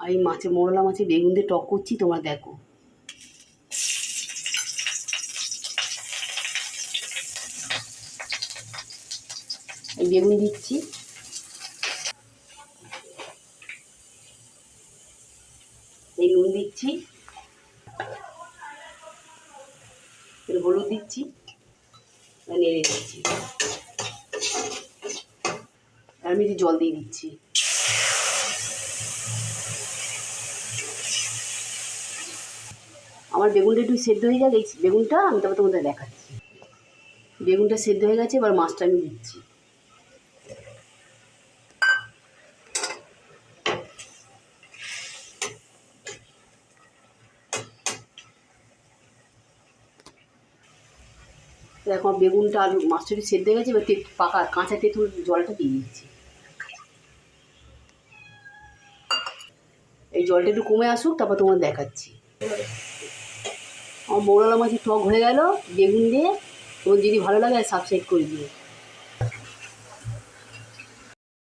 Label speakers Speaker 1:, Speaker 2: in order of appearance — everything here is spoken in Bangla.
Speaker 1: আমি মৌরলা মাছে বেগুন দিয়ে টক করছি, তোমরা দেখো। এই বেগুন দিচ্ছি, এই নুন দিচ্ছি, এর হলুদ দিচ্ছি, নেড়ে দিচ্ছি, আর আমি জল দিয়ে দিচ্ছি। আমার বেগুনটা একটু সেদ্ধ হয়ে যাবে, এই বেগুনটা আমি তারপর তোমাদের দেখাচ্ছি। বেগুনটা সেদ্ধ হয়ে গেছে, এবার মাছটা আমি দিচ্ছি। এখন বেগুনটা আলু মাছটা একটু সেদ্ধ হয়ে গেছে, এবার পাকা কাঁচা তেঁতুল জলটা দিয়ে দিচ্ছি। এই জলটা একটু কমে আসুক, তারপর তোমার দেখাচ্ছি। আমার মৌরলা মাছের টক হয়ে গেল বেগুন দিয়ে। তোমার যদি ভালো লাগে সাবস্ক্রাইব করে দিও।